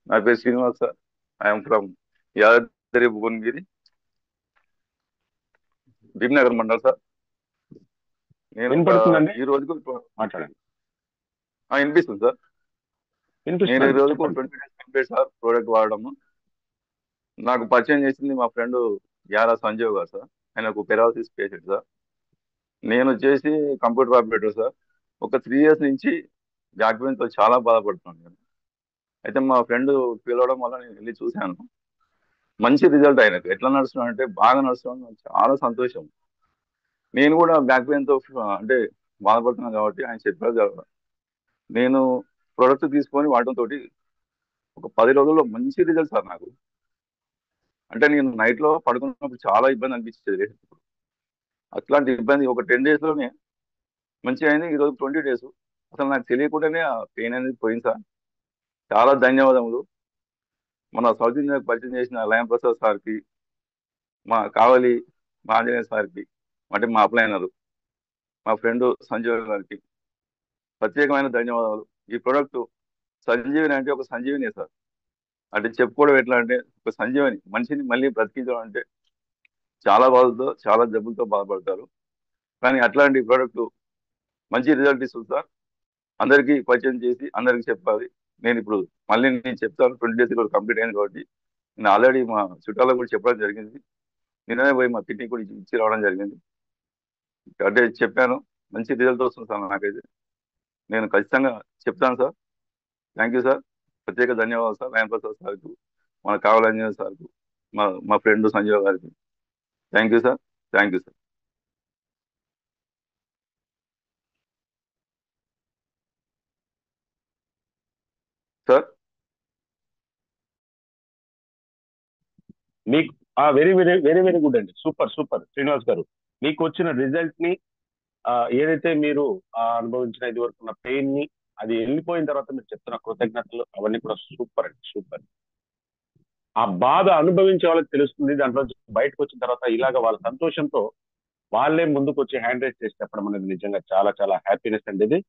నా పేరు Srinivas sir. I'm from Yadadri Bhuvanagiri, Bhimnagar mandal sir. నేను వినపడుతుందండి? ఈ రోజుకు మాట్లాడండి. వినిపిస్తుంది సార్. నేను ఈ వినిపిస్తుందండి, రోజుకు చెప్పండి. 20 డేస్ కంప్లీట్ సార్ ప్రోడక్ట్ వాడడము. నాకు పరిచయం చేసింది మా ఫ్రెండ్ యారా సంజీవ్ గారు సార్. ఆయనకు పెరాలసిస్ పేషెంట్ సార్. నేను వచ్చేసి కంప్యూటర్ ఆపరేటర్ సార్. ఒక 3 ఇయర్స్ నుంచి బ్యాక్ పెయిన్ తో చాలా బాధపడుతున్నాను నేను. అయితే మా ఫ్రెండ్ పిలవడం వల్ల నేను వెళ్ళి చూశాను. మంచి రిజల్ట్ ఆయనకు. ఎట్లా నడుస్తున్నాడు అంటే బాగా నడుస్తున్నాడు. నాకు చాలా సంతోషం. నేను కూడా బ్యాక్ పెయిన్ తో అంటే బాధపడుతున్నాను కాబట్టి ఆయన చెప్పారు కదా. నేను ప్రొడక్ట్ తీసుకొని వాడటం తోటి ఒక 10 రోజుల్లో మంచి రిజల్ట్ సార్ నాకు. అంటే నేను నైట్ లో పడుకున్నప్పుడు చాలా ఇబ్బంది అనిపించేది. అట్లాంటి ఇబ్బంది ఒక 10 డేస్ లోనే మంచిగా అయింది. ఈ రోజు 20 డేస్ అసలు నాకు తెలియకుండానే ఆ పెయిన్ అనేది పోయింది సార్. చాలా ధన్యవాదములు మన సౌత్ ఇండియాకి పరిచయం చేసిన లయం ప్రసాద్ సార్కి, మా కావలి మా ఆంజనేయ సార్కి, అంటే మా అప్లైనర్ మా ఫ్రెండ్ సంజయ్ గారికి ప్రత్యేకమైన ధన్యవాదాలు. ఈ ప్రొడక్ట్ సంజీవిని అంటే ఒక సంజీవిని సార్. అంటే చెప్పుకోవడం ఎట్లా అంటే ఒక సంజీవని మనిషిని మళ్ళీ బ్రతికించడం అంటే చాలా బాధతో చాలా జబ్బులతో బాధపడతారు. కానీ అట్లాంటి ప్రోడక్ట్ మంచి రిజల్ట్ ఇస్తుంది సార్. అందరికీ పరిచయం చేసి అందరికీ చెప్పాలి. నేను ఇప్పుడు మళ్ళీ నేను చెప్తాను. 20 డేస్ కూడా కంప్లీట్ అయింది కాబట్టి నేను ఆల్రెడీ మా చుట్టాలకు కూడా చెప్పడం జరిగింది. నిన్ననే పోయి మా కిడ్నీ కూడా ఇచ్చి రావడం జరిగింది. అంటే చెప్పాను. మంచి రిజల్ట్ వస్తుంది సార్ నాకైతే. నేను ఖచ్చితంగా చెప్తాను సార్. Thank you sir. ప్రత్యేక ధన్యవాదాలు సార్ లయం ప్రసాద్ సార్కు, మన కావాలంజనేయ సార్కు, మా మా ఫ్రెండ్ సంజయ్ గారికి. Thank you sir. Thank you sir. Sir మీకు very very very very good అండి. సూపర్ సూపర్ శ్రీనివాస్ గారు. మీకు వచ్చిన రిజల్ట్ ని, ఏదైతే మీరు అనుభవించిన ఇది వరకు ఉన్న పెయిన్ ని, అది వెళ్ళిపోయిన తర్వాత మీరు చెప్తున్న కృతజ్ఞతలు అవన్నీ కూడా సూపర్ అండి, సూపర్. ఆ బాధ అనుభవించే వాళ్ళకి తెలుస్తుంది. దాంట్లో నుంచి బయటకు వచ్చిన తర్వాత ఇలాగ వాళ్ళ సంతోషంతో వాళ్ళే ముందుకు వచ్చి హ్యాండ్ రైస్ చేసి చెప్పడం అనేది నిజంగా చాలా చాలా హ్యాపీనెస్ అండి ఇది.